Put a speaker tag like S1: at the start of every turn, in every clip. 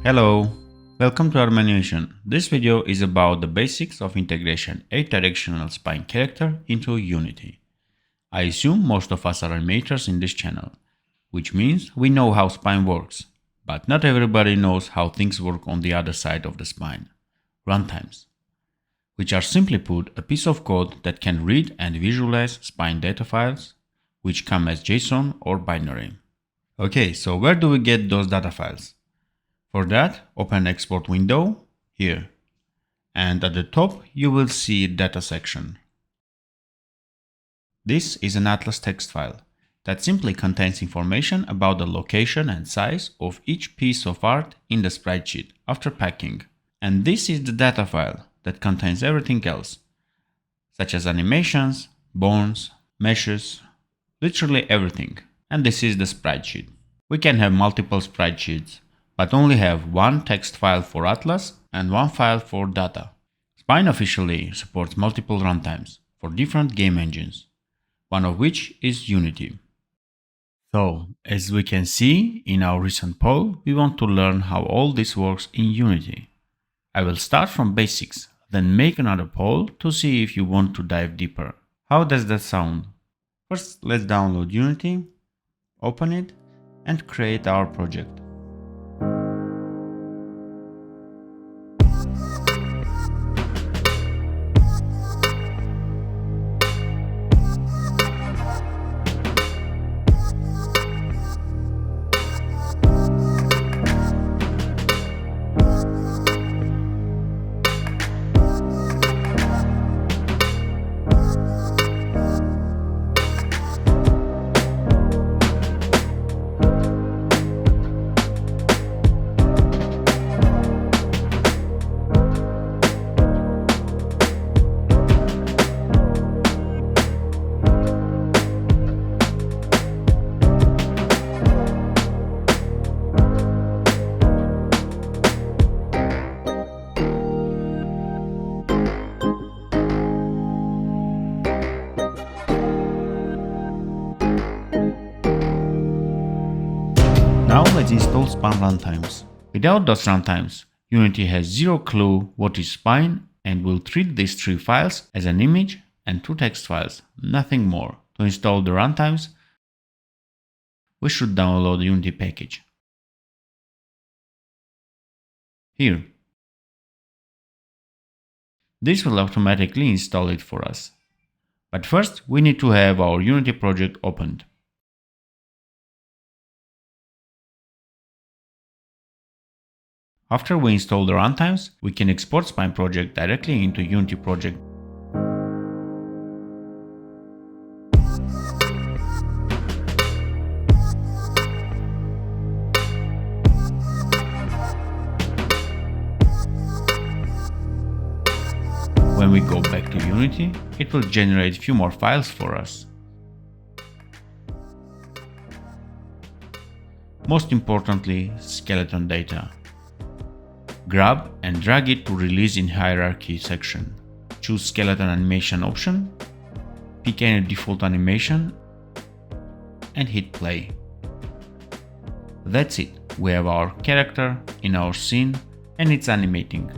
S1: Hello, welcome to Animation. This video is about the basics of integration 8-directional spine character into Unity. I assume most of us are animators in this channel, which means we know how spine works, but not everybody knows how things work on the other side of the spine, runtimes, which are simply put a piece of code that can read and visualize spine data files, which come as JSON or binary. Okay, so where do we get those data files? For that, open Export window here, and at the top you will see Data section. This is an Atlas text file that simply contains information about the location and size of each piece of art in the sprite sheet after packing. And this is the data file that contains everything else, such as animations, bones, meshes, literally everything. And this is the sprite sheet. We can have multiple sprite sheets, but only have one text file for Atlas and one file for data. Spine officially supports multiple runtimes for different game engines, one of which is Unity. So, as we can see in our recent poll, we want to learn how all this works in Unity. I will start from basics, then make another poll to see if you want to dive deeper. How does that sound? First, let's download Unity, open it, and create our project. Now let's install spine runtimes. Without those runtimes, Unity has zero clue what is spine and will treat these 3 files as an image and 2 text files, nothing more. To install the runtimes, we should download the Unity package. Here. This will automatically install it for us. But first, we need to have our Unity project opened. After we install the runtimes, we can export spine project directly into Unity project. When we go back to Unity, it will generate a few more files for us. Most importantly, skeleton data. Grab and drag it to Release in Hierarchy section. Choose Skeleton Animation option, pick any default animation, and hit play. That's it, we have our character in our scene and it's animating.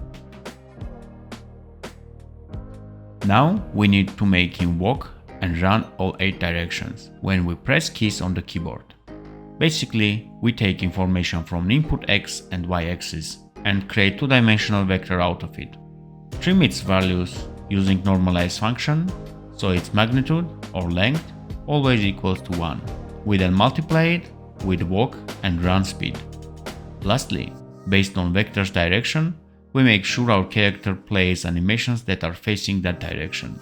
S1: Now we need to make him walk and run all 8 directions when we press keys on the keyboard. Basically, we take information from the input X and Y axis and create 2-dimensional vector out of it. Trim its values using normalize function, so its magnitude or length always equals to 1. We then multiply it with walk and run speed. Lastly, based on vector's direction, we make sure our character plays animations that are facing that direction.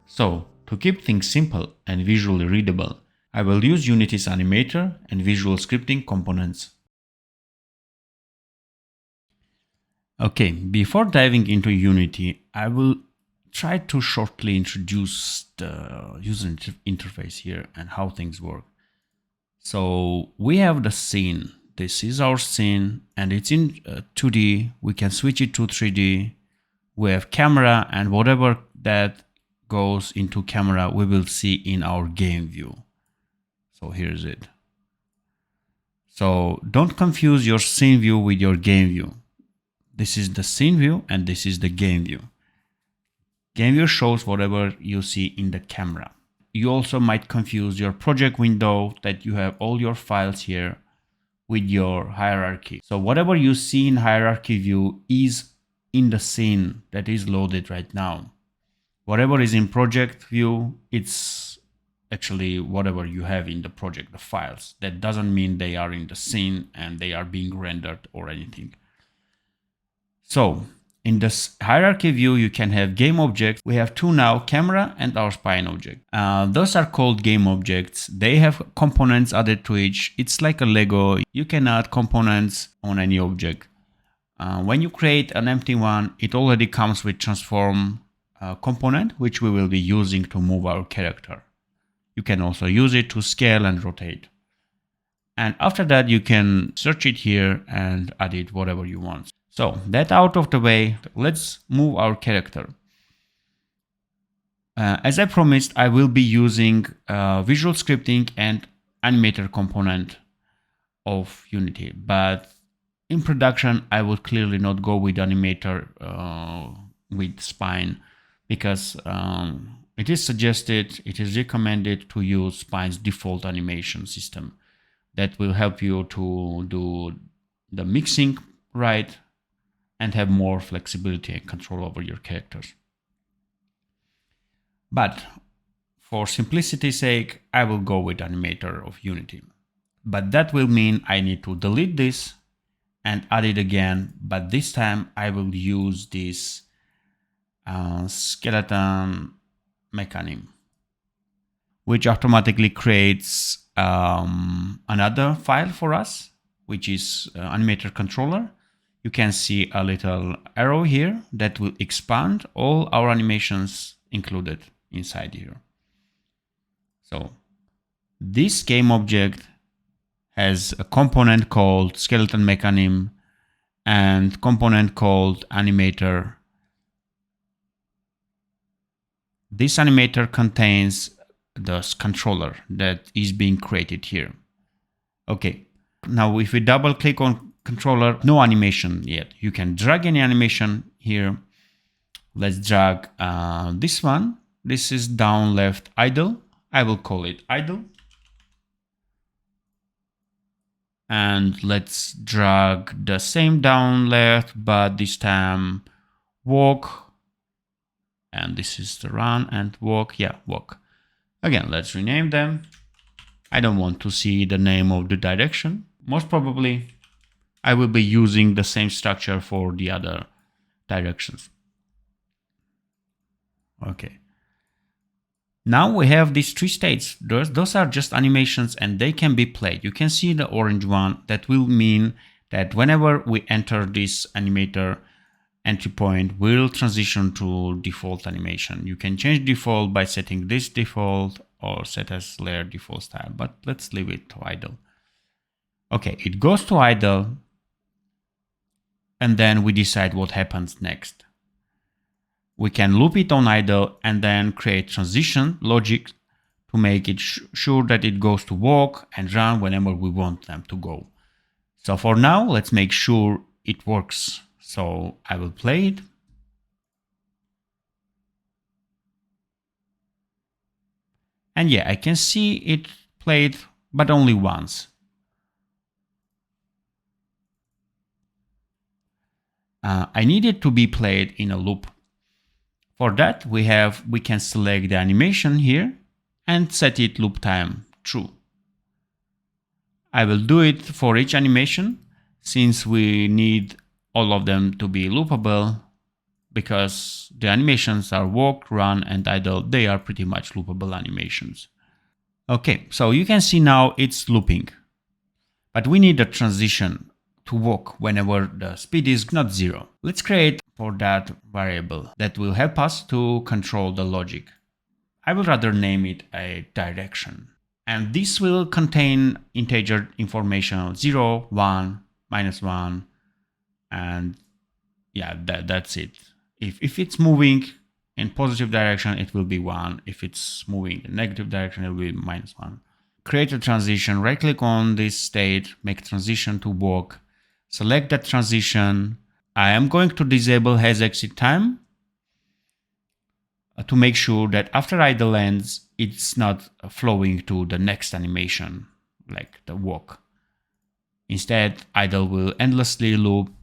S1: So, to keep things simple and visually readable, I will use Unity's Animator and Visual Scripting components. Okay, before diving into Unity, I will try to shortly introduce the user interface here and how things work. So we have the scene. This is our scene and it's in 2D. We can switch it to 3D. We have camera and whatever that goes into camera, we will see in our game view. So here's it. So don't confuse your scene view with your game view. This is the scene view and this is the game view. Game view shows whatever you see in the camera. You also might confuse your project window that you have all your files here with your hierarchy. So whatever you see in hierarchy view is in the scene that is loaded right now. Whatever is in project view, it's actually whatever you have in the project, the files. That doesn't mean they are in the scene and they are being rendered or anything. So in this hierarchy view, you can have game objects. We have two now, camera and our spine object. Those are called game objects. They have components added to each. It's like a Lego. You can add components on any object. When you create an empty one, it already comes with transform component, which we will be using to move our character. You can also use it to scale and rotate. And after that, you can search it here and add it whatever you want. So that out of the way, let's move our character. As I promised, I will be using visual scripting and Animator Component of Unity. But in production, I would clearly not go with Animator with Spine, because it is suggested, it is recommended to use Spine's default animation system. That will help you to do the mixing right and have more flexibility and control over your characters. But for simplicity's sake, I will go with Animator of Unity. But that will mean I need to delete this and add it again. But this time I will use this skeleton mechanism, which automatically creates another file for us, which is Animator Controller. You can see a little arrow here that will expand all our animations included inside here. So this game object has a component called skeleton mechanism and component called animator. This animator contains the controller that is being created here. Okay, now if we double click on controller, no animation yet. You can drag any animation here. Let's drag this one. This is down left idle. I will call it idle. And let's drag the same down left, but this time walk. And this is the run and walk. Yeah, walk. Again, let's rename them. I don't want to see the name of the direction. Most probably, I will be using the same structure for the other directions. Okay. Now we have these three states. Those are just animations and they can be played. You can see the orange one. That will mean that whenever we enter this animator entry point, we'll transition to default animation. You can change default by setting this default or set as layer default style, but let's leave it to idle. Okay, it goes to idle. And then we decide what happens next. We can loop it on idle and then create transition logic to make it sure that it goes to walk and run whenever we want them to go. So for now, let's make sure it works. So I will play it. And yeah, I can see it played, but only once. I need it to be played in a loop. For that, we can select the animation here and set it loop time true. I will do it for each animation since we need all of them to be loopable, because the animations are walk, run, and idle. They are pretty much loopable animations. Okay, so you can see now it's looping, but we need a transition to walk whenever the speed is not 0. Let's create for that variable that will help us to control the logic. I will rather name it a direction. And this will contain integer information 0, 1, -1, and yeah, that's it. If it's moving in positive direction, it will be 1. If it's moving in negative direction, it will be -1. Create a transition, right click on this state, make transition to walk, select that transition. I am going to disable has exit time to make sure that after idle ends, it's not flowing to the next animation, like the walk. Instead, idle will endlessly loop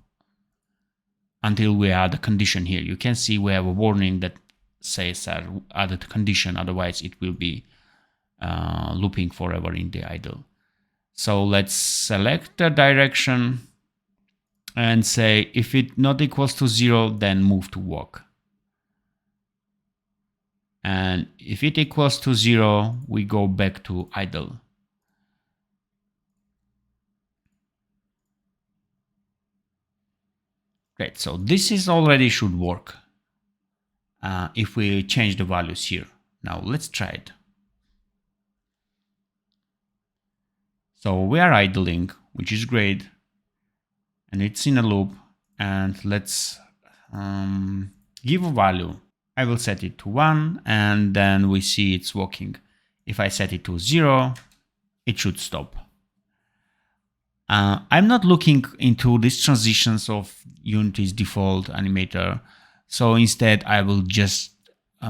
S1: until we add a condition here. You can see we have a warning that says added condition, otherwise it will be looping forever in the idle. So let's select the direction and say if it not equals to 0, then move to walk. And if it equals to 0, we go back to idle. Great, so this is already should work if we change the values here. Now let's try it. So we are idling, which is great, and it's in a loop. And let's give a value. I will set it to 1, and then we see it's working. If I set it to 0, it should stop. I'm not looking into these transitions of Unity's default animator, so instead I will just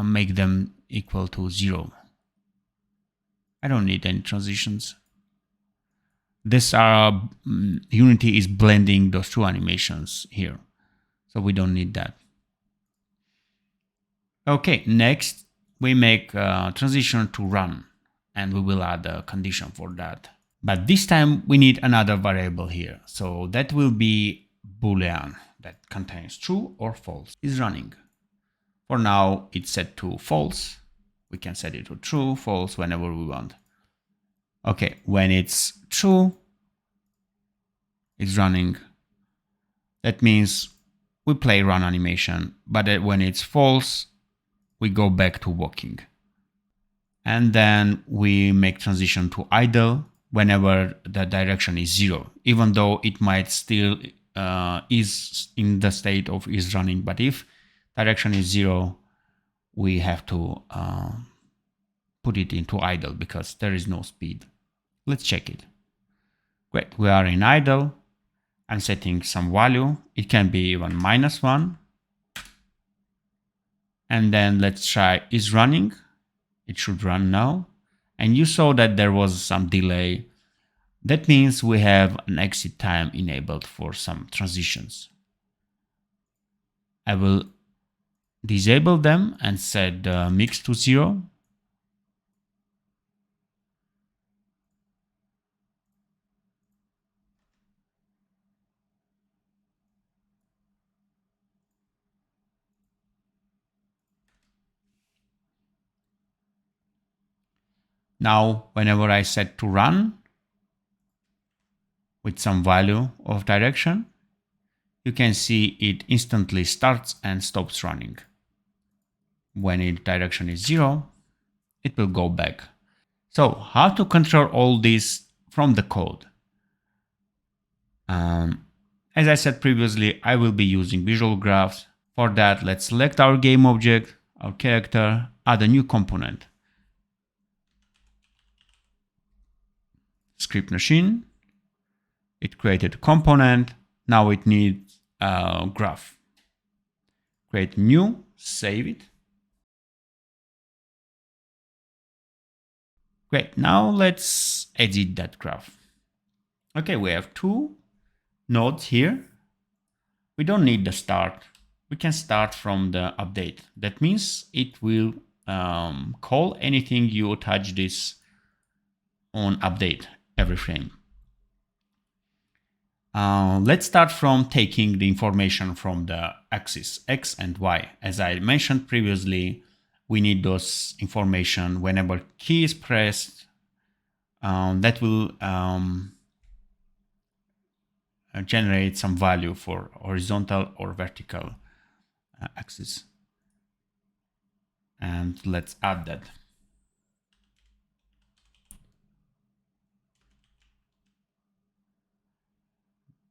S1: make them equal to 0. I don't need any transitions. This Unity is blending those two animations here, so we don't need that. Okay, next we make a transition to run, and we will add a condition for that. But this time we need another variable here, so that will be Boolean that contains true or false. Is running. For now it's set to false. We can set it to true, false whenever we want. Okay, when it's true, it's running. That means we play run animation, but when it's false, we go back to walking. And then we make transition to idle whenever the direction is 0, even though it might still is in the state of is running. But if direction is 0, we have to put it into idle because there is no speed. Let's check it. Great, we are in idle. I'm setting some value. It can be even -1. And then let's try is running. It should run now. And you saw that there was some delay. That means we have an exit time enabled for some transitions. I will disable them and set the mix to 0. Now, whenever I set to run with some value of direction, you can see it instantly starts and stops running. When its direction is 0, it will go back. So how to control all this from the code? As I said previously, I will be using visual graphs. For that, let's select our game object, our character, add a new component. Script machine. It created a component. Now it needs a graph. Create new, save it. Great, now let's edit that graph. Okay, we have 2 nodes here. We don't need the start. We can start from the update. That means it will call anything you touch this on update every frame. Let's start from taking the information from the axis X and Y. As I mentioned previously, we need those information whenever key is pressed. That will generate some value for horizontal or vertical axis. And let's add that.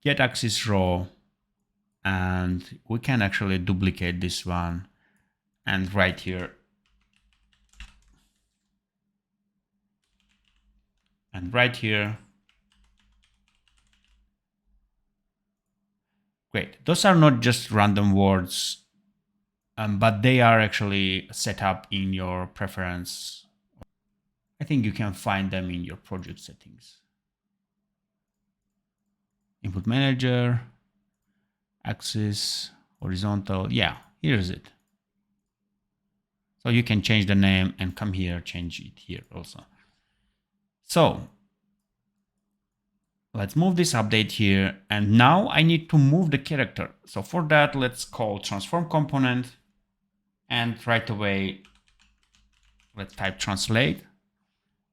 S1: Get axis row, and we can actually duplicate this one and right here. And right here. Great. Those are not just random words, but they are actually set up in your preference. I think you can find them in your project settings. Input manager, axis, horizontal. Yeah, here's it. So you can change the name and come here, change it here also. So let's move this update here. And now I need to move the character. So for that, let's call transform component. And right away, let's type translate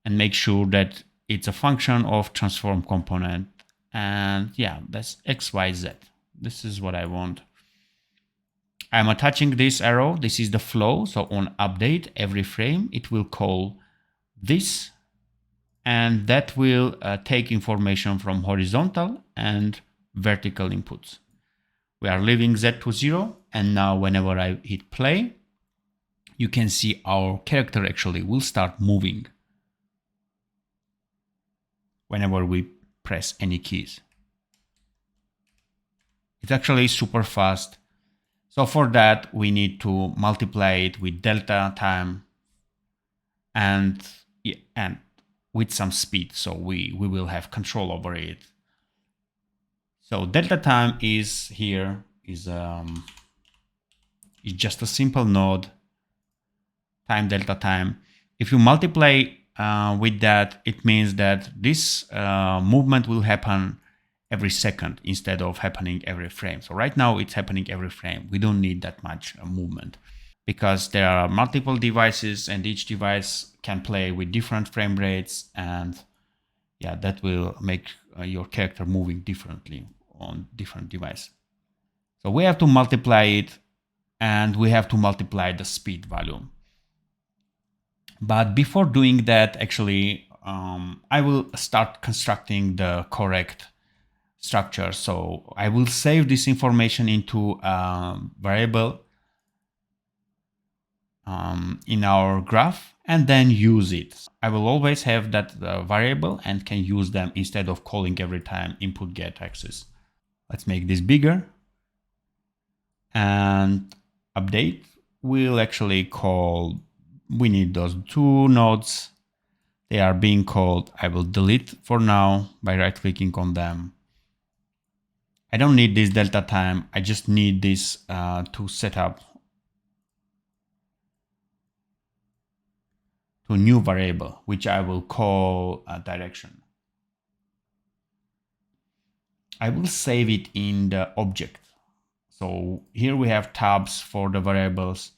S1: and make sure that it's a function of transform component. And yeah, that's XYZ. This is what I want. I'm attaching this arrow. This is the flow. So on update every frame, it will call this, and that will take information from horizontal and vertical inputs. We are leaving Z to 0. And now whenever I hit play, you can see our character actually will start moving whenever we press any keys. It's actually super fast. So for that, we need to multiply it with delta time and with some speed. So we will have control over it. So delta time is here, is just a simple node, time delta time. If you multiply with that, it means that this movement will happen every second instead of happening every frame. So right now it's happening every frame. We don't need that much movement because there are multiple devices and each device can play with different frame rates, and yeah, that will make your character moving differently on different device. So we have to multiply it, and we have to multiply the speed value. But before doing that, actually, I will start constructing the correct structure. So I will save this information into a variable in our graph and then use it. I will always have that variable and can use them instead of calling every time input get axis. Let's make this bigger, and update will actually call, we need those two nodes. They are being called. I will delete for now by right clicking on them. I don't need this delta time. I just need this to set up to a new variable, which I will call direction. I will save it in the object. So here we have tabs for the variables.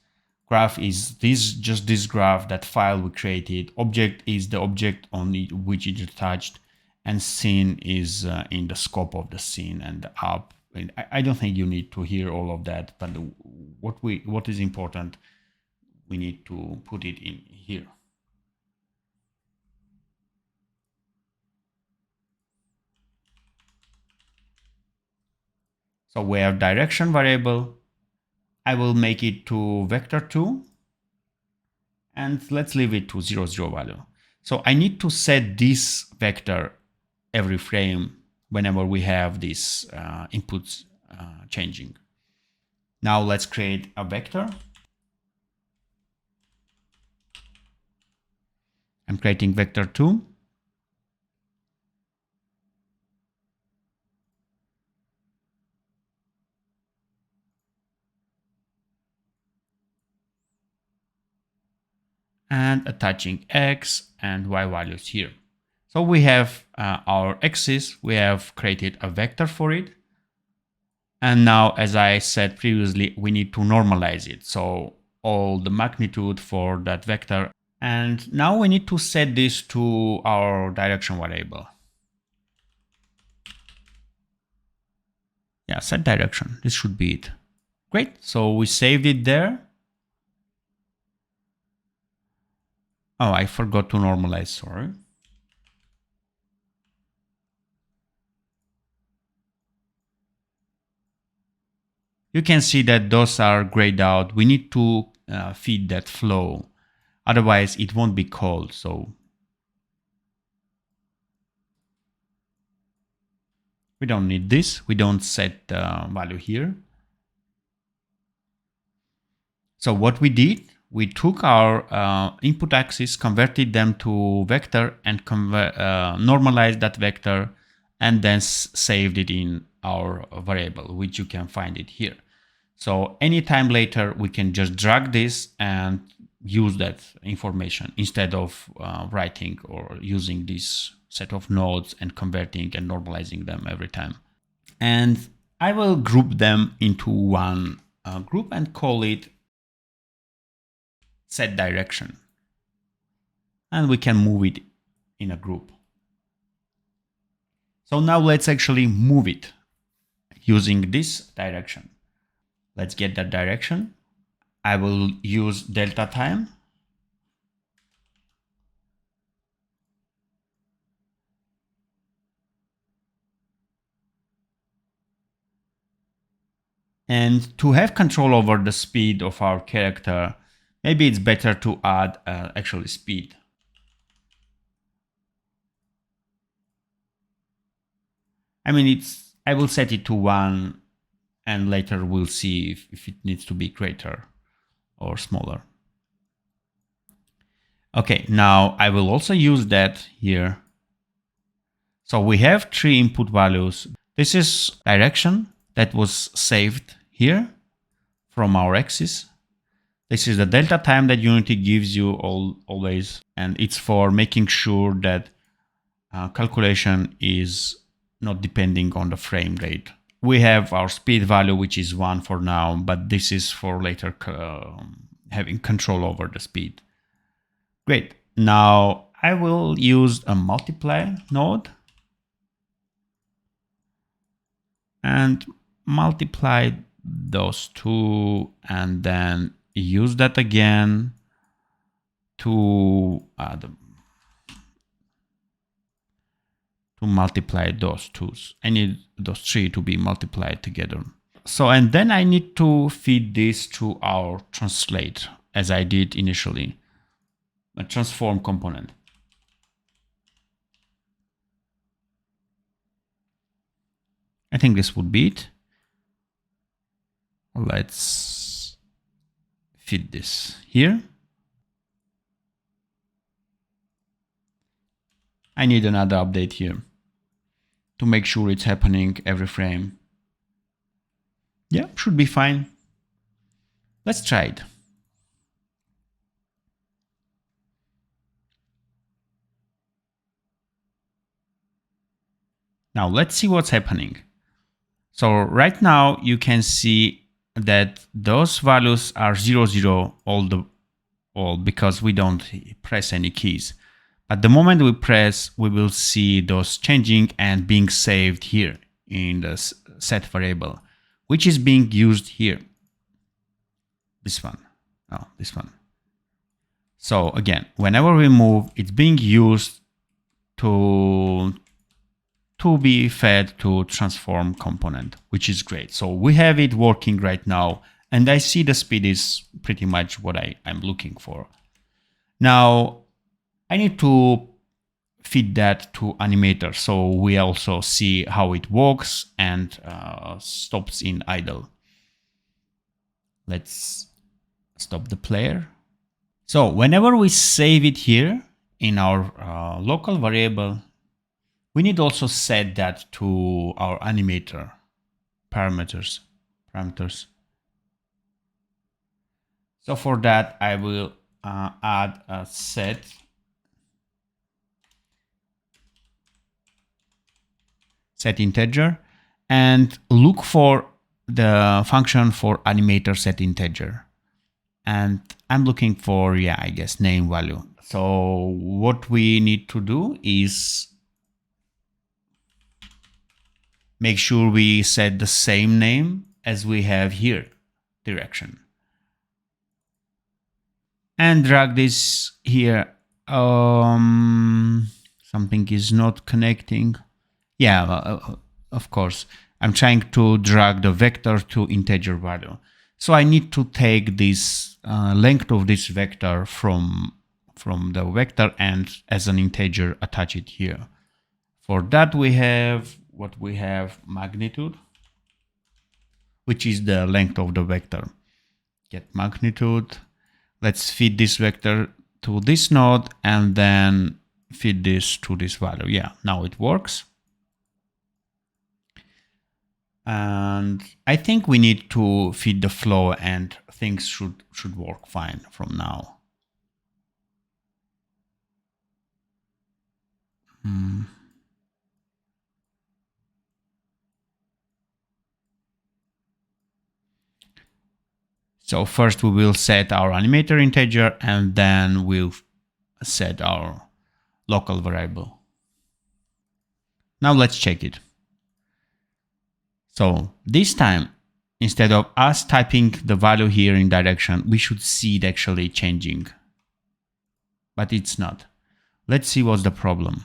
S1: Graph is just this graph, that file we created. Object is the object on which it is attached, and scene is in the scope of the scene and the app. I don't think you need to hear all of that, but what is important, we need to put it in here. So we have direction variable. I will make it to vector2, and let's leave it to 0, 0 value. So I need to set this vector every frame whenever we have these inputs changing. Now let's create a vector. I'm creating vector2. And attaching x and y values here. So we have our axis, we have created a vector for it. And now, as I said previously, we need to normalize it. So all the magnitude for that vector. And now we need to set this to our direction variable. Yeah, set direction. This should be it. Great. So we saved it there. Oh, I forgot to normalize, sorry. You can see that those are grayed out. We need to feed that flow. Otherwise, it won't be called. So we don't need this. We don't set the value here. So what we did, we took our input axis, converted them to vector, and normalized that vector, and then saved it in our variable, which you can find it here. So anytime later, we can just drag this and use that information instead of writing or using this set of nodes and converting and normalizing them every time. And I will group them into one group and call it set direction. And we can move it in a group. So now let's actually move it using this direction. Let's get that direction. I will use delta time. And to have control over the speed of our character, maybe it's better to add actually speed. I mean, I will set it to 1, and later we'll see if it needs to be greater or smaller. Okay, now I will also use that here. So we have 3 input values. This is direction that was saved here from our axis. This is the delta time that Unity gives you always, and it's for making sure that calculation is not depending on the frame rate. We have our speed value, which is 1 for now, but this is for later having control over the speed. Great. Now I will use a multiply node and multiply those two, and then use that again to multiply those twos. I need those 3 to be multiplied together. So, and then I need to feed this to our translate, as I did initially, a transform component. I think this would be it. Let's feed this here. I need another update here to make sure it's happening every frame. Yeah, should be fine. Let's try it. Now let's see what's happening. So right now you can see that those values are 0, 0 all because we don't press any keys. At the moment we press, we will see those changing and being saved here in the set variable, which is being used here. This one. Oh, this one. So again, whenever we move, it's being used to be fed to transform component, which is great. So we have it working right now, and I see the speed is pretty much what I'm looking for. Now I need to feed that to Animator, so we also see how it works and stops in idle. Let's stop the player. So whenever we save it here in our local variable, we need also set that to our Animator parameters. So for that, I will add a set integer and look for the function for Animator set integer. And I'm looking for, yeah, I guess name value. So what we need to do is make sure we set the same name as we have here, direction. And drag this here. Something is not connecting. Yeah, of course. I'm trying to drag the vector to integer value. So I need to take this length of this vector from the vector and as an integer attach it here. For that we have what we have magnitude, which is the length of the vector. Get magnitude. Let's feed this vector to this node and then feed this to this value. Yeah, now it works. And I think we need to feed the flow and things should work fine from now. So first we will set our animator integer and then we'll set our local variable. Now let's check it. So this time, instead of us typing the value here in direction, we should see it actually changing. But it's not. Let's see what's the problem.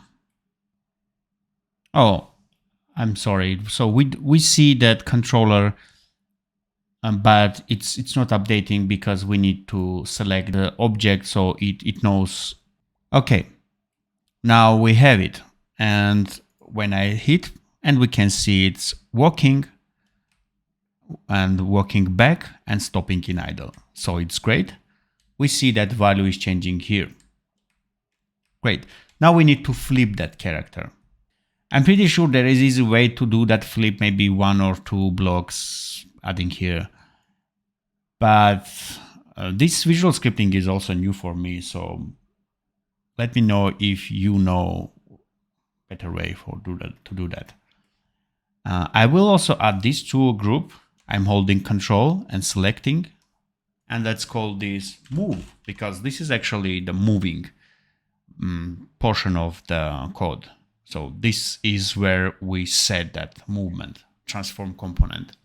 S1: Oh, I'm sorry. So we see that controller, but it's not updating because we need to select the object so it knows. Okay, now we have it. And when I hit, and we can see it's walking and walking back and stopping in idle. So it's great. We see that value is changing here. Great. Now we need to flip that character. I'm pretty sure there is easy way to do that flip, maybe 1 or 2 blocks adding here. But this visual scripting is also new for me. So let me know if you know better way to do that. I will also add this to a group. I'm holding Control and selecting, and let's call this move because this is actually the moving portion of the code. So this is where we set that movement transform component.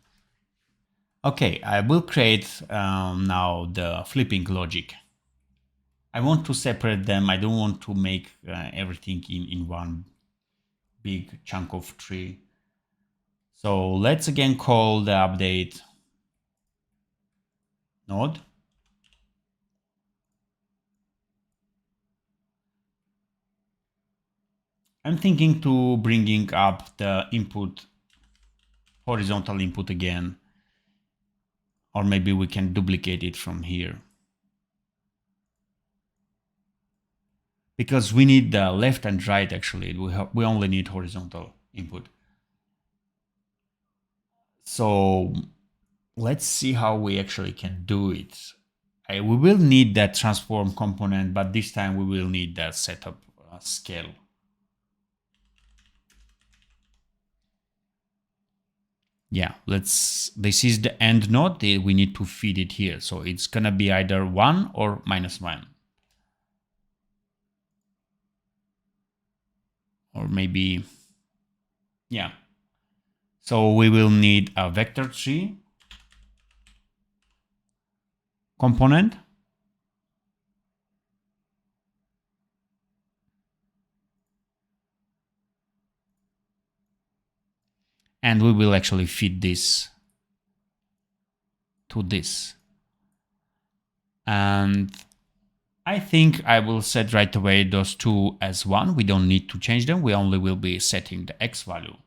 S1: Okay, I will create now the flipping logic. I want to separate them. I don't want to make everything in one big chunk of tree. So let's again call the update node. I'm thinking to bringing up the input, horizontal input again, or maybe we can duplicate it from here. Because we need the left and right actually, we only need horizontal input. So let's see how we actually can do it. We will need that transform component, but this time we will need that setup scale. Yeah, this is the end node. We need to feed it here. So it's gonna be either 1 or -1. Or maybe, yeah. So we will need a vector tree component. And we will actually feed this to this. And I think I will set right away those two as 1. We don't need to change them. We only will be setting the x value.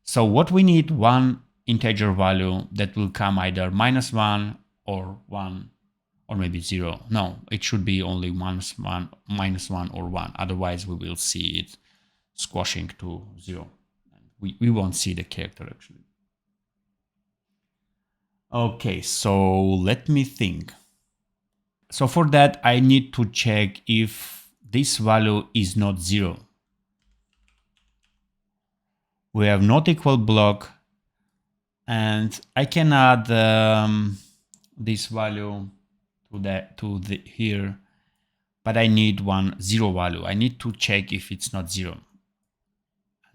S1: So what we need, one integer value that will come either -1 or 1 or maybe 0. No, it should be only -1 or 1. Otherwise we will see it squashing to 0. We won't see the character actually. Okay, so let me think. So for that, I need to check if this value is not 0. We have not equal block, and I can add this value to here, but I need 0 value. I need to check if it's not 0.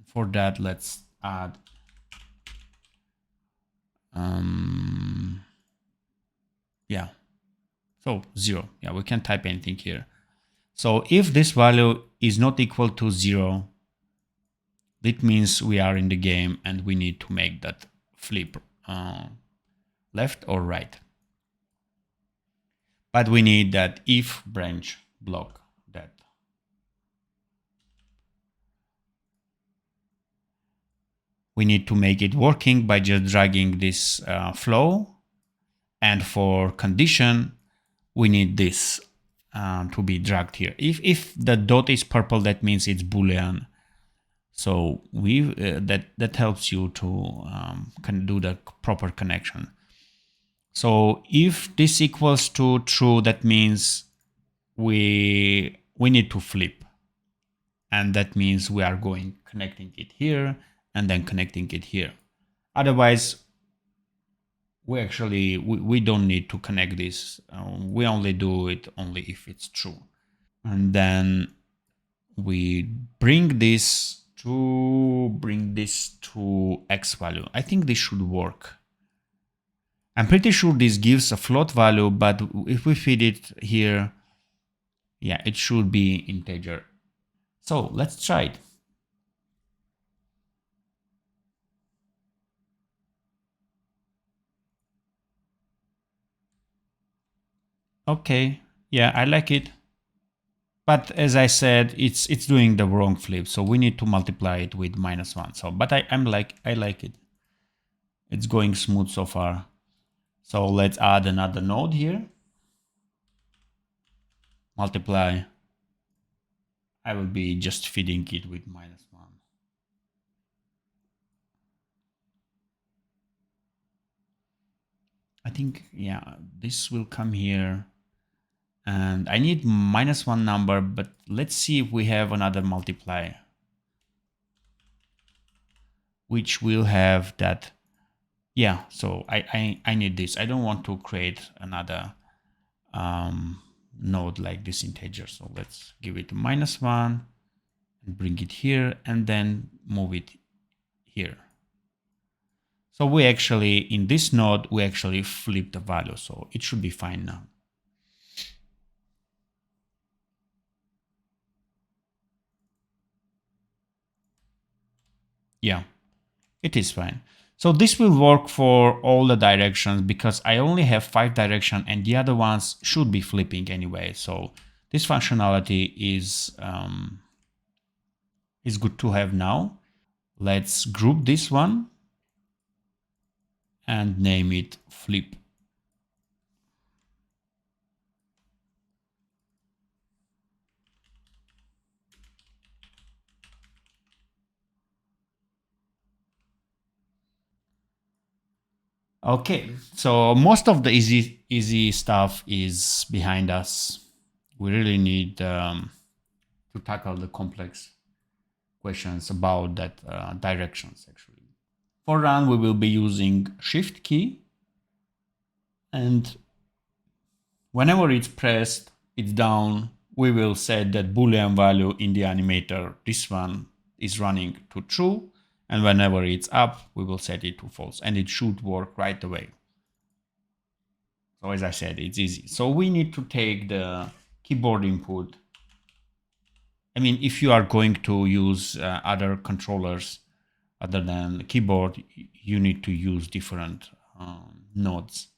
S1: For that, let's add yeah, so 0. Yeah, we can type anything here. So if this value is not equal to 0, that means we are in the game and we need to make that flip left or right. but we need that if branch block that. We need to make it working by just dragging this flow. And for condition, we need this to be dragged here. If the dot is purple, that means it's Boolean. So that helps you to can do the proper connection. So if this equals to true, that means we need to flip. And that means we are connecting it here and then connecting it here. Otherwise, we don't need to connect this. We only do it only if it's true. And then we bring this to X value. I think this should work. I'm pretty sure this gives a float value, but if we feed it here, yeah, it should be integer. So let's try it. Okay, yeah, I like it. But as I said, it's doing the wrong flip, so we need to multiply it with -1. So, but I like it. It's going smooth so far. So let's add another node here. Multiply. I will be just feeding it with -1. I think, yeah, this will come here. And I need -1 number, but let's see if we have another multiply, which will have that. Yeah, so I need this. I don't want to create another node like this integer. So let's give it -1 and bring it here and then move it here. So we actually, in this node, we actually flip the value. So it should be fine now. Yeah, it is fine. So this will work for all the directions because I only have 5 directions and the other ones should be flipping anyway. So this functionality is good to have now. Let's group this one and name it flip. Okay, so most of the easy stuff is behind us. We really need to tackle the complex questions about that directions actually. For run, we will be using Shift key, and whenever it's pressed, it's down. We will set that Boolean value in the animator. This one is running to true, and whenever it's up, we will set it to false, and it should work right away. So as I said, it's easy. So we need to take the keyboard input. I mean, if you are going to use other controllers other than the keyboard, you need to use different nodes.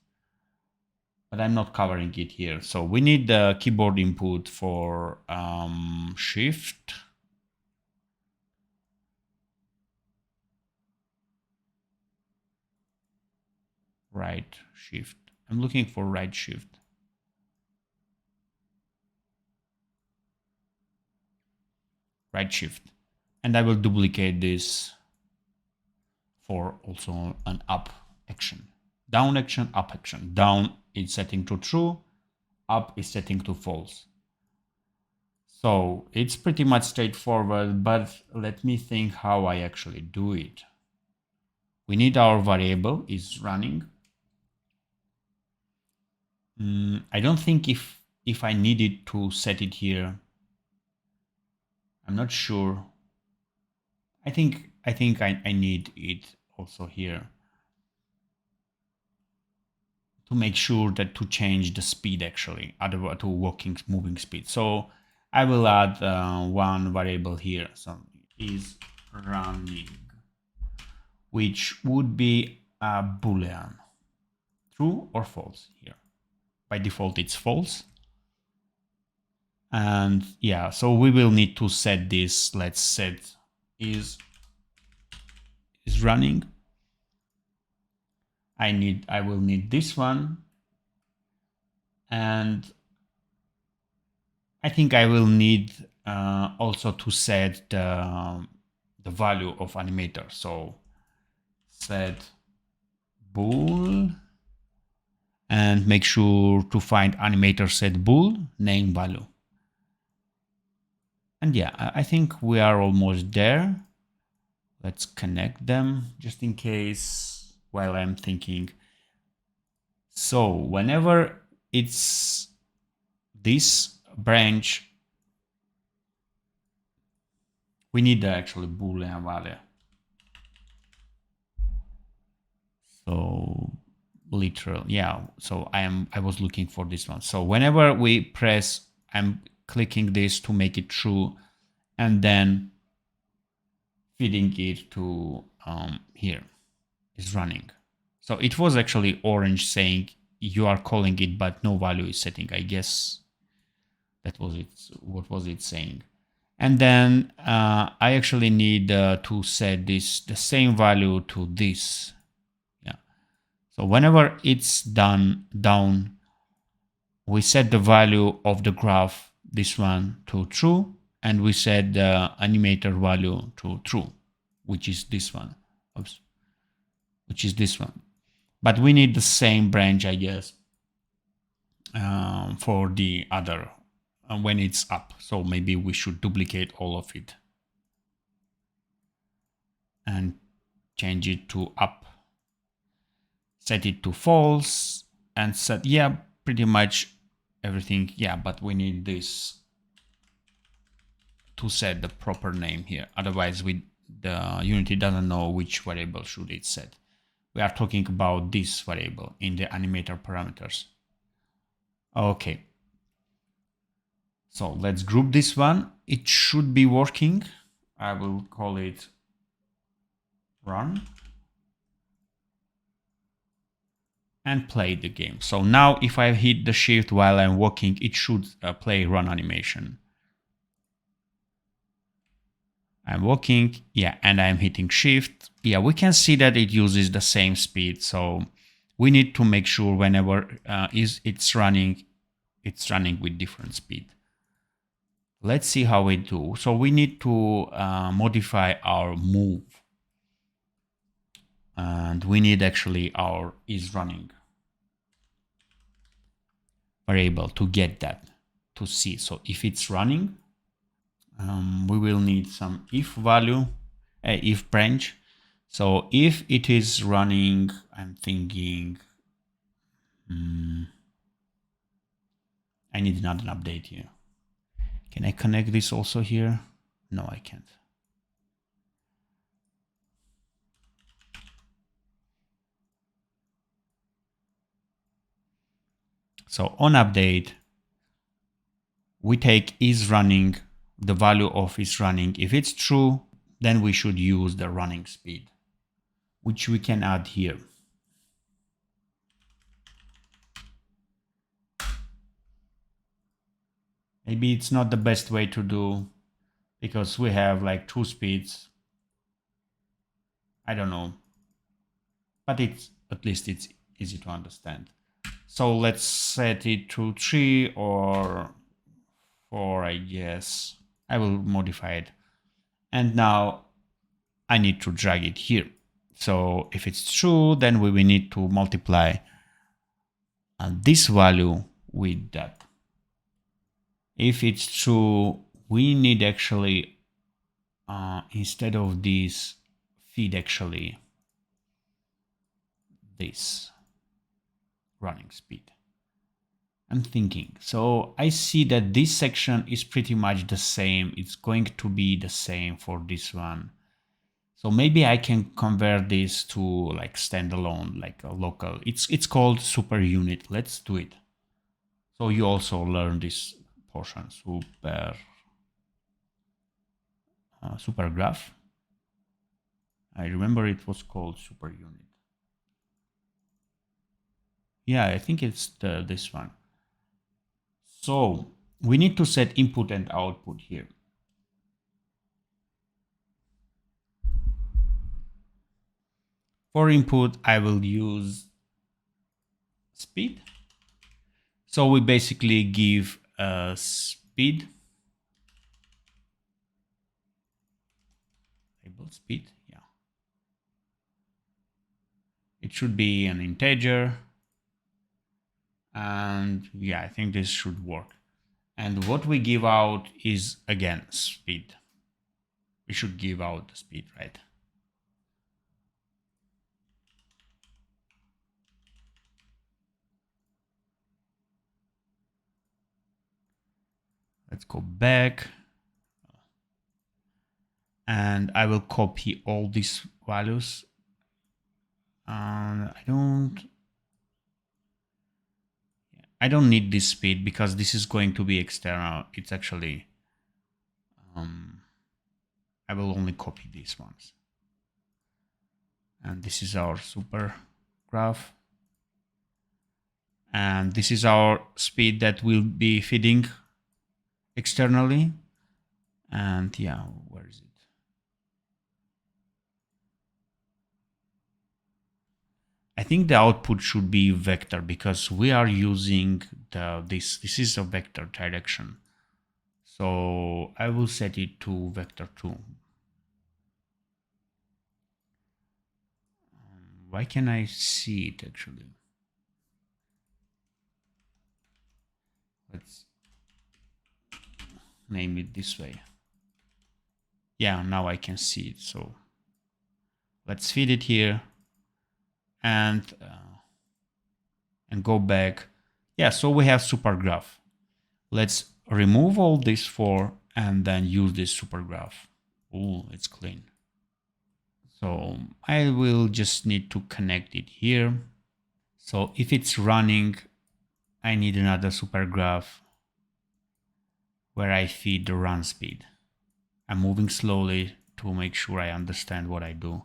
S1: But I'm not covering it here. So we need the keyboard input for Shift. Right Shift. I'm looking for right Shift. Right Shift. And I will duplicate this for also an up action. Down action, up action. Down is setting to true, up is setting to false. So it's pretty much straightforward, but let me think how I actually do it. We need our variable is running. I don't think if I needed to set it here. I'm not sure. I think I need it also here to make sure that to change the speed actually, otherwise to moving speed. So I will add one variable here. So is running, which would be a Boolean, true or false here. by default it's false. And yeah, so we will need to set this. Let's set is running. I will need this one, and I think I will need also to set the value of animator. So set bool, and make sure to find animator set bool name value. And yeah, I think we are almost there. Let's connect them just in case while I'm thinking. So whenever it's this branch, we need actually boolean value. So literal, yeah. So I was looking for this one. So whenever we press, I'm clicking this to make it true, and then feeding it to here is running. So it was actually orange saying you are calling it, but no value is setting. I guess that was it. What was it saying? And then I actually need to set the same value to this. Yeah. So whenever it's down, we set the value of the graph, this one, to true, and we set the animator value to true, which is this one. Oops. Which is this one. But we need the same branch, I guess, for the other when it's up. So maybe we should duplicate all of it and change it to up. Set it to false and set, yeah, pretty much everything. Yeah, but we need this to set the proper name here. Otherwise, the Unity doesn't know which variable should it set. We are talking about this variable in the animator parameters. Okay. So let's group this one. It should be working. I will call it run and play the game. So now if I hit the shift while I'm walking, it should play run animation. I'm walking, yeah, and I'm hitting shift. Yeah, we can see that it uses the same speed. So we need to make sure whenever it's running with different speed. Let's see how we do. So we need to modify our move. And we need actually our is running variable to get that, to see. So if it's running, we will need some if value, if branch. So if it is running, I'm thinking, I need another update here. Can I connect this also here? No, I can't. So on update, we take is running, the value of is running. If it's true, then we should use the running speed, which we can add here. Maybe it's not the best way to do because we have like two speeds. I don't know, but at least it's easy to understand. So let's set it to 3 or 4, I guess. I will modify it. And now I need to drag it here. So if it's true, then we will need to multiply this value with that. If it's true, we need actually, instead of this, feed actually this running speed. I'm thinking, so I see that this section is pretty much the same. It's going to be the same for this one. So maybe I can convert this to like standalone, like a local. It's called super unit. Let's do it. So you also learn this portion, Supergraph. I remember it was called super unit. Yeah, I think it's this one. So we need to set input and output here. For input, I will use speed. So we basically give a speed, label speed, yeah. It should be an integer. And yeah, I think this should work. And what we give out is again speed. We should give out the speed, right? Let's go back. And I will copy all these values. I don't need this speed because this is going to be external. It's actually, I will only copy these ones. And this is our super graph. And this is our speed that will be feeding externally. And yeah, where is it? I think the output should be vector because we are using this is a vector direction. So I will set it to vector 2. Why can I see it actually? Let's name it this way. Yeah, now I can see it. So let's feed it here and go back. Yeah, so we have Supergraph. Let's remove all this for and then use this Supergraph. Oh, it's clean. So I will just need to connect it here. So if it's running, I need another Supergraph where I feed the run speed. I'm moving slowly to make sure I understand what I do.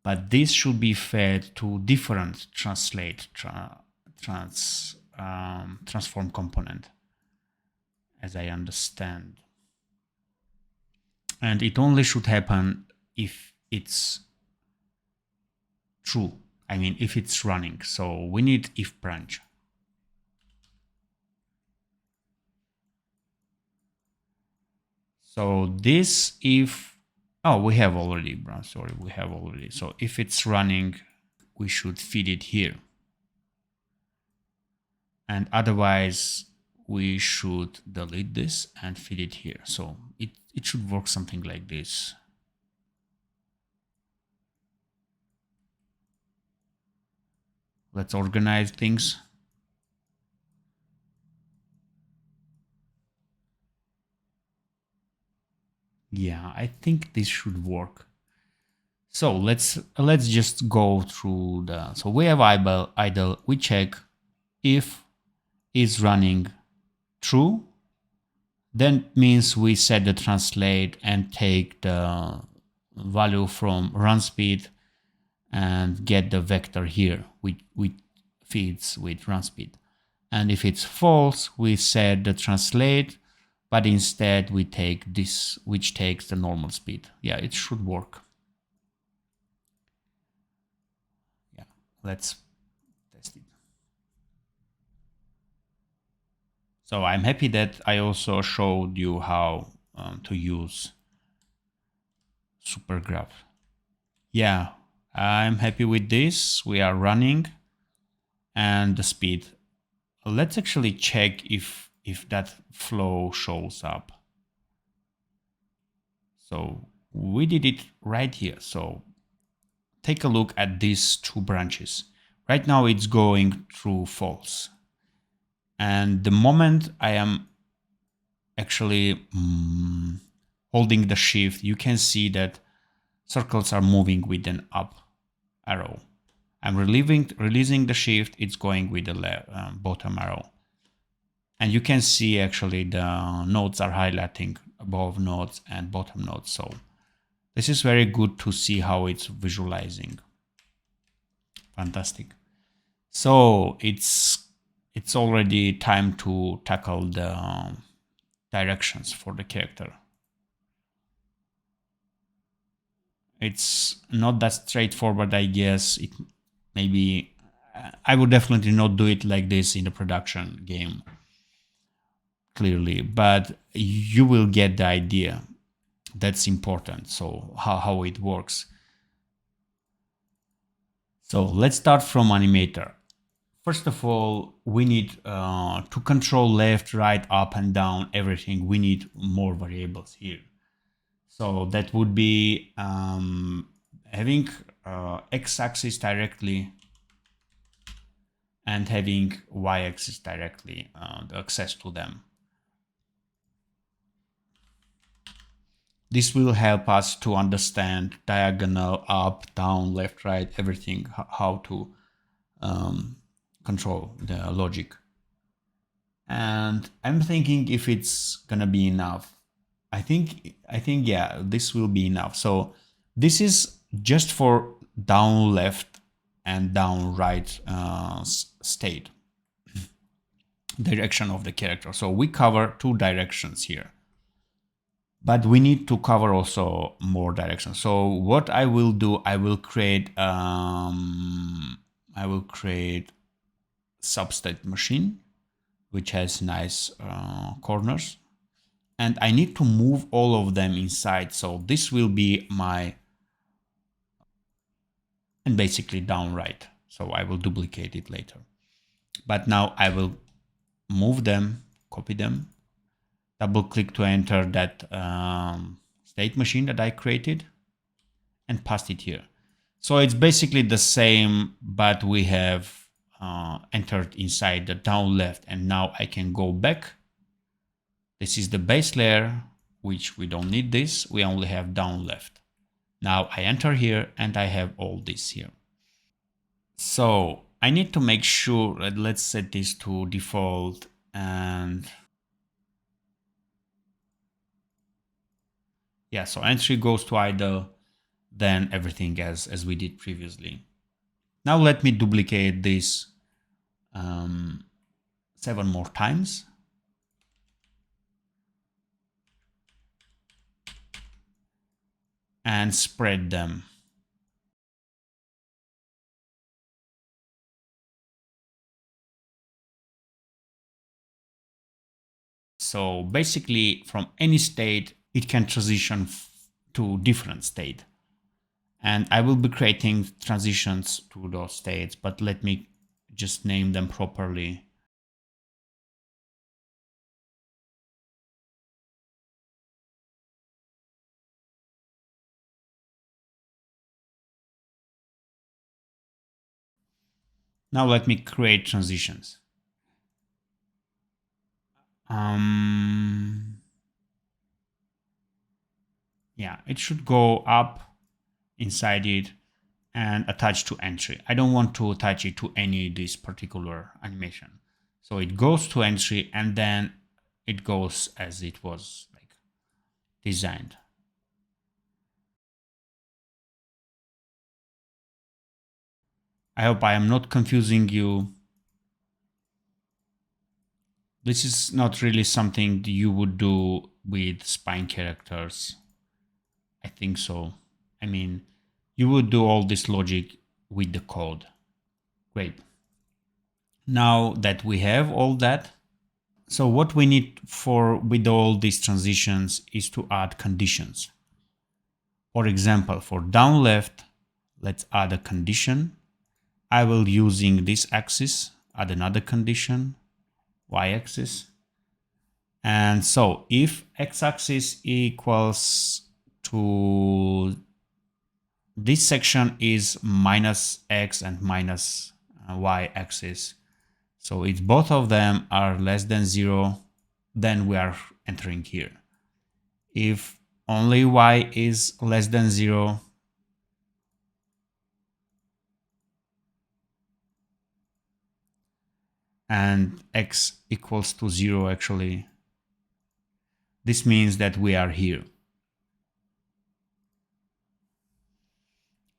S1: But this should be fed to different transform component, as I understand. And it only should happen if it's true. I mean, if it's running. So we need if branch. So this if, oh, we have already, sorry, we have already. So if it's running, we should feed it here. And otherwise, we should delete this and feed it here. So it should work something like this. Let's organize things. Yeah, I think this should work. So let's just go through the, so we have idle, we check if is running true, then means we set the translate and take the value from run speed and get the vector here, which feeds with run speed. And if it's false, we set the translate, but instead we take this, which takes the normal speed. Yeah, it should work. Yeah, let's test it. So I'm happy that I also showed you how to use Supergraph. Yeah, I'm happy with this. We are running and the speed. Let's actually check if that flow shows up. So we did it right here. So take a look at these two branches. Right now it's going through false. And the moment I am actually holding the shift, you can see that circles are moving with an up arrow. I'm releasing the shift, it's going with the bottom arrow. And you can see actually the nodes are highlighting above nodes and bottom nodes. So this is very good to see how it's visualizing. Fantastic. So it's it's already time to tackle the directions for the character. It's not that straightforward, I guess. It maybe I would definitely not do it like this in the production game, clearly, but you will get the idea. That's important. So how it works. So let's start from Animator. First of all, we need to control left, right, up and down, everything. We need more variables here. So that would be having x-axis directly and having y-axis directly, the access to them. This will help us to understand diagonal, up, down, left, right, everything, how to control the logic. And I'm thinking if it's gonna be enough. I think yeah, this will be enough. So this is just for down left and down right state direction of the character. So we cover two directions here, but we need to cover also more directions. So what I will do, I will create substate machine which has nice corners, and I need to move all of them inside. So this will be my, and basically down right. So I will duplicate it later. But now I will move them, copy them, double click to enter that state machine that I created and paste it here. So it's basically the same, but we have entered inside the down left, and now I can go back. This is the base layer, which we don't need this. We only have down left. Now I enter here and I have all this here. So I need to make sure that let's set this to default, and yeah, so entry goes to idle, then everything as we did previously. Now let me duplicate this 7 more times. And spread them. So basically from any state, it can transition to different state. And I will be creating transitions to those states, but let me just name them properly. Now let me create transitions. Yeah, it should go up inside it and attach to entry. I don't want to attach it to any this particular animation. So it goes to entry and then it goes as it was like designed. I hope I am not confusing you. This is not really something you would do with spine characters. I think so. I mean, you would do all this logic with the code. Great. Now that we have all that, so what we need for with all these transitions is to add conditions. For example, for down left, let's add a condition. I will using this axis, add another condition, y-axis. And so if x-axis equals to this section is minus x and minus y-axis, so if both of them are less than 0, then we are entering here. If only y is less than 0, and x equals to 0 actually, this means that we are here.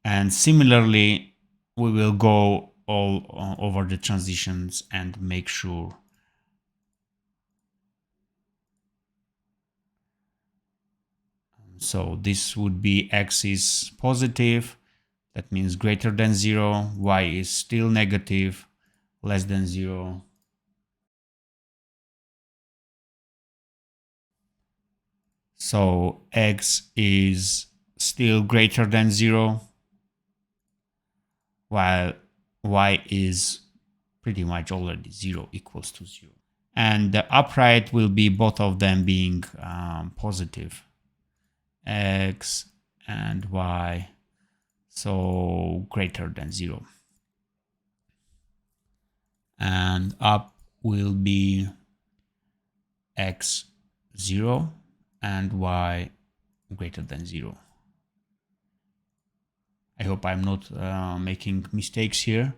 S1: And similarly, we will go all over the transitions and make sure. So this would be x is positive, that means greater than 0, y is still negative, less than 0. So x is still greater than 0, while y is pretty much already 0, equals to 0. And the upright will be both of them being positive, x and y, so greater than 0. And up will be x 0 and y greater than 0. I hope I'm not making mistakes here.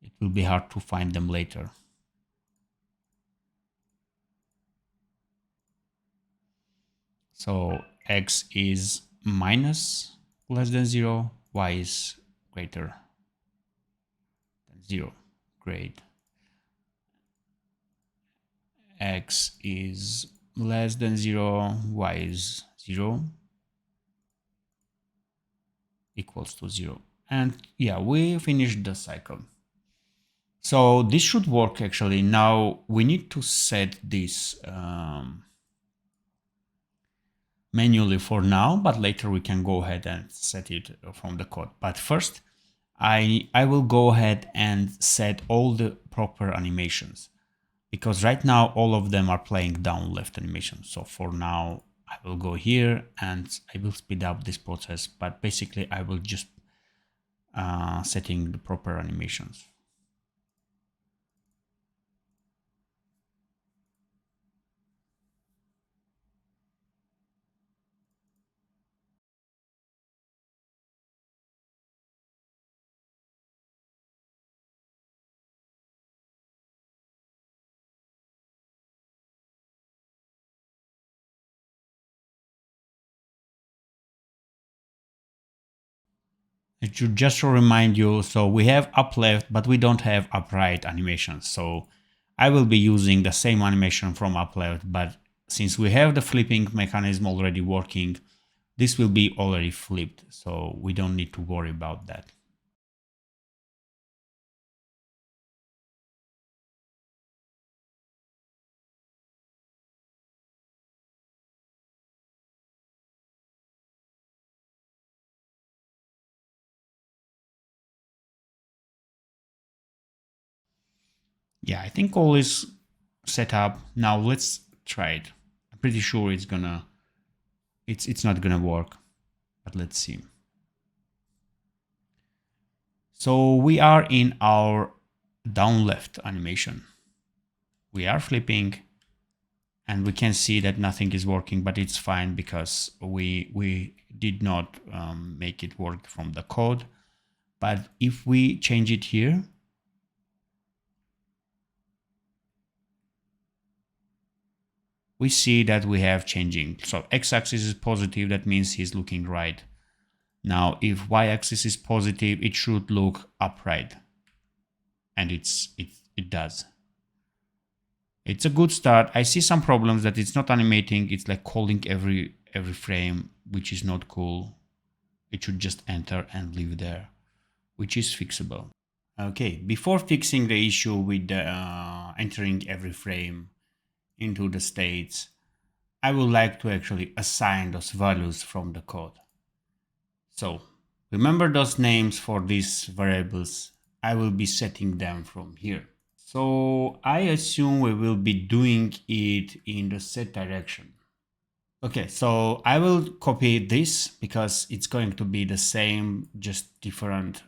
S1: It will be hard to find them later. So x is minus less than 0, y is greater than 0. Great. X is less than 0, y is 0, equals to 0. And yeah, we finished the cycle. So this should work actually. Now we need to set this manually for now, but later we can go ahead and set it from the code. But first, I will go ahead and set all the proper animations, because right now all of them are playing down left animation. So for now, I will go here and I will speed up this process, but basically I will just setting the proper animations. It should just remind you, so we have up left, but we don't have up right animations. So I will be using the same animation from up left, but since we have the flipping mechanism already working, this will be already flipped. So we don't need to worry about that. Yeah, I think all is set up. Now let's try it. I'm pretty sure it's not gonna work, but let's see. So we are in our down left animation. We are flipping and we can see that nothing is working, but it's fine because we did not make it work from the code. But if we change it here, we see that we have changing. So x-axis is positive, that means he's looking right. Now, if y-axis is positive, it should look upright, and it does. It's a good start. I see some problems that it's not animating. It's like calling every frame, which is not cool. It should just enter and leave there, which is fixable. Okay, before fixing the issue with entering every frame into the states, I would like to actually assign those values from the code. So remember those names for these variables. I will be setting them from here. So I assume we will be doing it in the set direction. Okay, so I will copy this because it's going to be the same, just different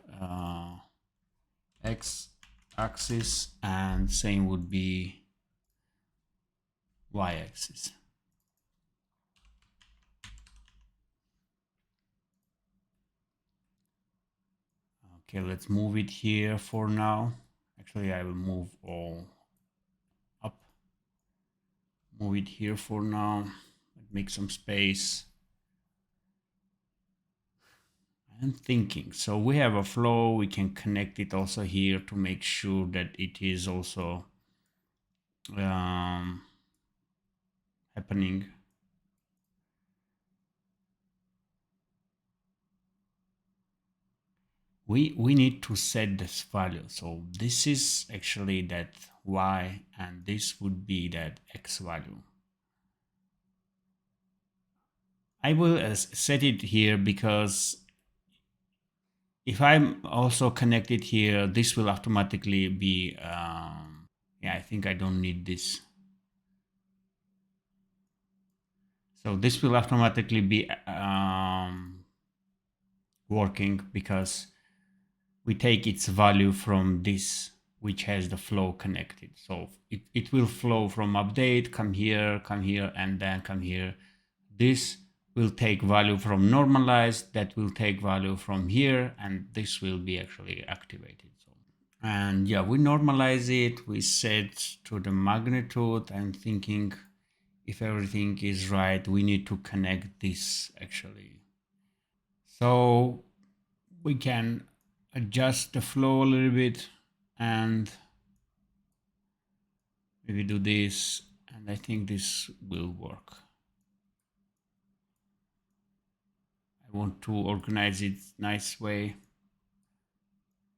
S1: x-axis, and same would be y-axis. Okay, let's move it here for now. Actually, I will move all up. Move it here for now. Make some space. and thinking. So we have a flow, we can connect it also here to make sure that it is also happening. We need to set this value. So this is actually that y, and this would be that x value. I will set it here because if I'm also connected here, this will automatically be, yeah, I think I don't need this. So this will automatically be working because we take its value from this, which has the flow connected. So it will flow from update, come here, and then come here. This will take value from normalized, that will take value from here, and this will be actually activated. So, and yeah, we normalize it, we set to the magnitude. I'm thinking if everything is right, we need to connect this actually. So we can adjust the flow a little bit and maybe do this, and I think this will work. I want to organize it nice way,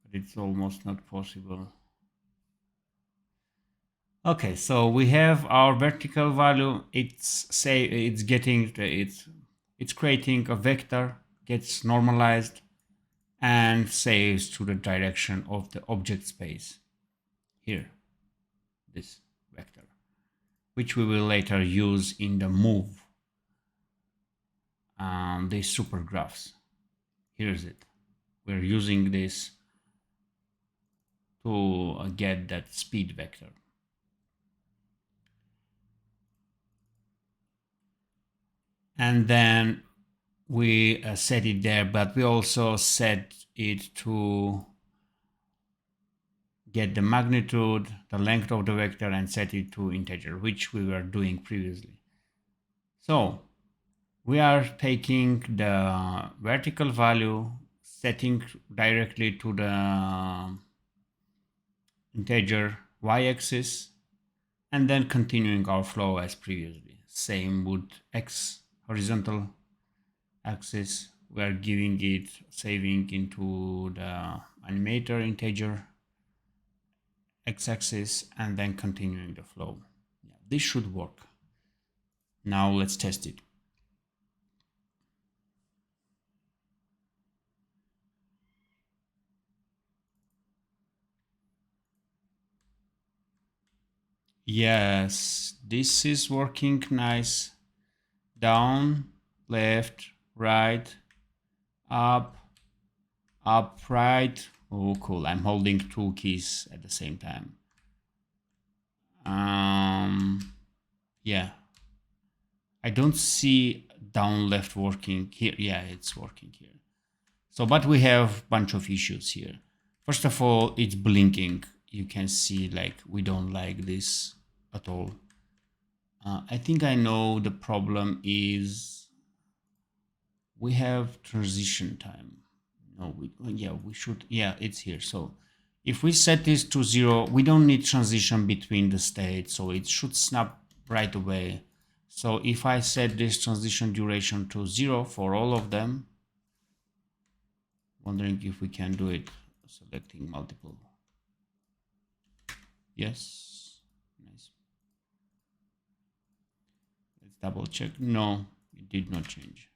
S1: but it's almost not possible. Okay, so we have our vertical value. It's creating a vector, gets normalized, and saves to the direction of the object space here, this vector, which we will later use in the move, these supergraphs. Here's it. We're using this to get that speed vector. And then we set it there, but we also set it to get the magnitude, the length of the vector, and set it to integer, which we were doing previously. So we are taking the vertical value, setting directly to the integer y-axis, and then continuing our flow as previously. Same with x horizontal axis. We are giving it, saving into the animator integer x-axis, and then continuing the flow. Yeah, this should work. Now let's test it. Yes, this is working nice. Down, left, right, up, up, right. Oh, cool. I'm holding two keys at the same time. Yeah. I don't see down, left working here. Yeah, it's working here. So, but we have a bunch of issues here. First of all, it's blinking. You can see like we don't like this at all. I think I know the problem is we have transition time. No, we should, yeah, it's here. So if we set this to 0, we don't need transition between the states, so it should snap right away. So if I set this transition duration to 0 for all of them, wondering if we can do it, selecting multiple. Yes, nice. Let's double check. No, it did not change.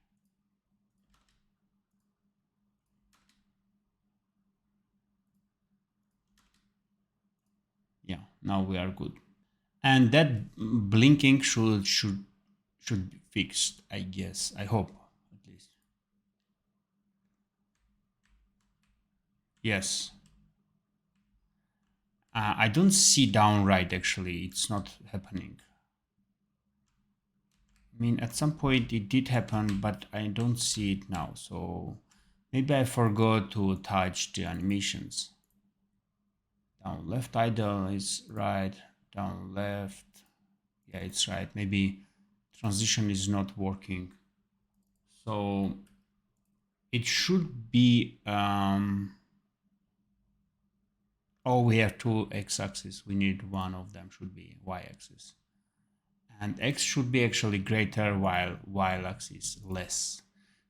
S1: Yeah, now we are good. And that blinking should be fixed, I guess. I hope, at least. Yes. I don't see down right, actually. It's not happening. I mean, at some point it did happen, but I don't see it now. So maybe I forgot to touch the animations. Down left idle is right. Down left. Yeah, it's right. Maybe transition is not working. So it should be, oh, we have two x-axis. We need one of them should be y-axis. And x should be actually greater while y-axis less.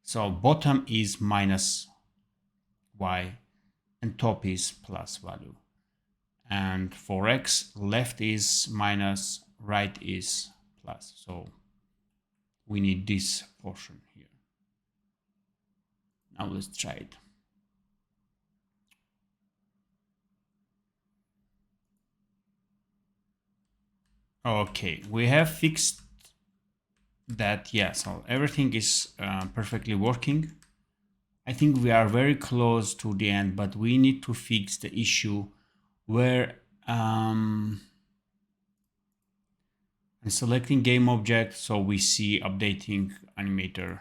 S1: So bottom is minus y and top is plus value. And for x, left is minus, right is plus. So we need this portion here. Now let's try it. Okay, we have fixed that. Yeah, so everything is perfectly working. I think we are very close to the end, but we need to fix the issue where I'm selecting game object, so we see updating animator.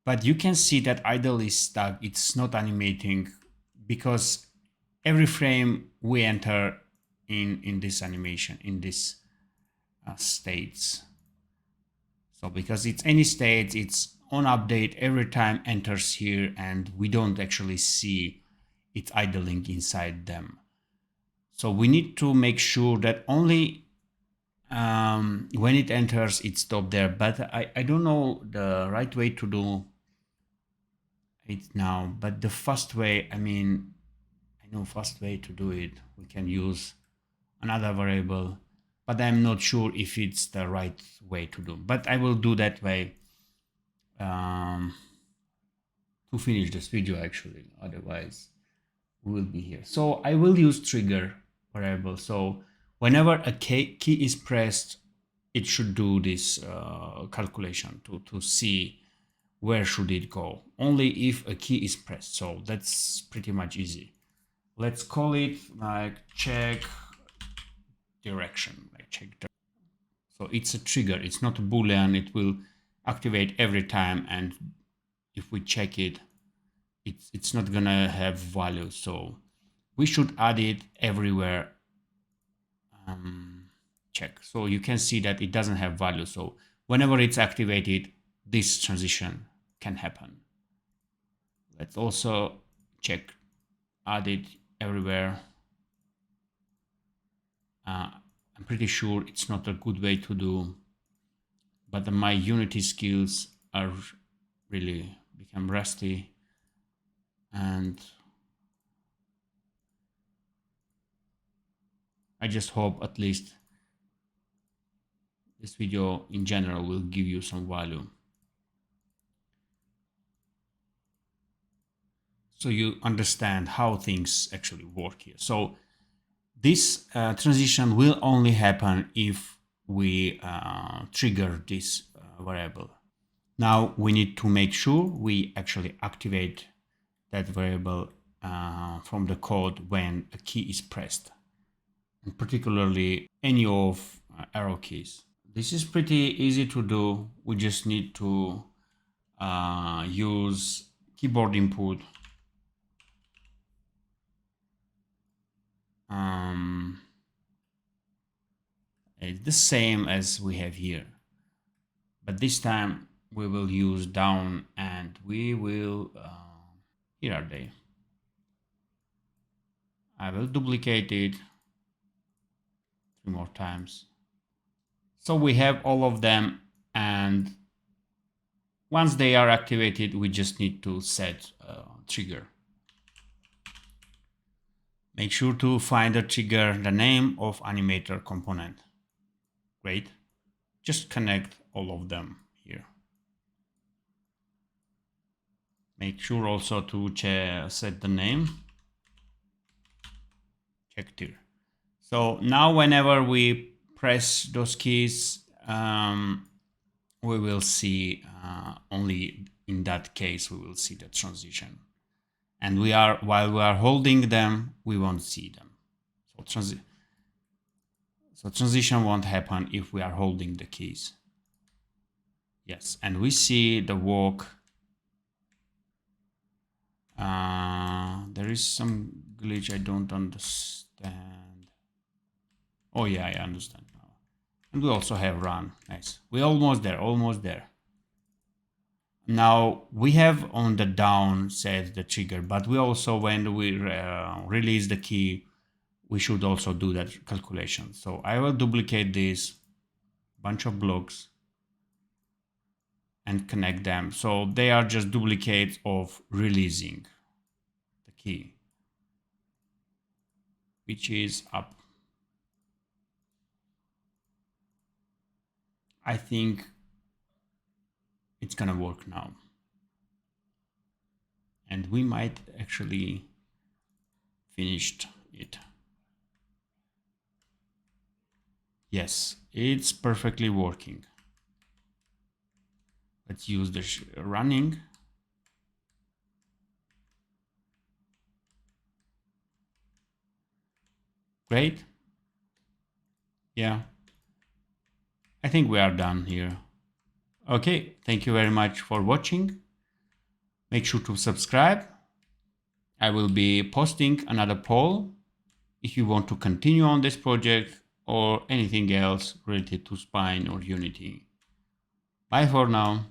S1: But you can see that idle is stuck. It's not animating because every frame we enter in this animation, in this states. So because it's any state, it's on update every time enters here, and we don't actually see it idling inside them. So we need to make sure that only when it enters, it stops there. But I don't know the right way to do it now. But the fast way, I mean, I know fast way to do it. We can use another variable, but I'm not sure if it's the right way to do. But I will do that way to finish this video actually. Otherwise, we will be here. So I will use trigger variable. So whenever a key is pressed, it should do this calculation to see where should it go. Only if a key is pressed. So that's pretty much easy. Let's call it like check direction, like check. So it's a trigger. It's not a boolean. It will activate every time, and if we check it, it's not gonna have value. So we should add it everywhere. Check. So you can see that it doesn't have value. So whenever it's activated, this transition can happen. Let's also check add it everywhere. I'm pretty sure it's not a good way to do, but my Unity skills are really become rusty, and I just hope at least this video in general will give you some value. So you understand how things actually work here. So this transition will only happen if we trigger this variable. Now we need to make sure we actually activate that variable from the code when a key is pressed, and particularly any of arrow keys. This is pretty easy to do. We just need to use keyboard input. It's the same as we have here, but this time we will use down, and we will here are they. I will duplicate it 3 more times. So we have all of them, and once they are activated, we just need to set a trigger. Make sure to find the trigger, the name of Animator Component. Great. Just connect all of them here. Make sure also to set the name. Checked here. So now whenever we press those keys, we will see only in that case we will see the transition. And while we are holding them, we won't see them. So transition won't happen if we are holding the keys. Yes, and we see the walk. There is some glitch I don't understand. Oh yeah, I understand now. And we also have run. Nice. We're almost there, almost there. Now we have on the down set the trigger, but we also, when we release the key, we should also do that calculation. So I will duplicate this bunch of blocks and connect them. So they are just duplicates of releasing the key, which is up. I think it's gonna work now. And we might actually finished it. Yes, it's perfectly working. Let's use the running. Great. Yeah. I think we are done here. Okay, thank you very much for watching. Make sure to subscribe. I will be posting another poll if you want to continue on this project or anything else related to Spine or Unity. Bye for now.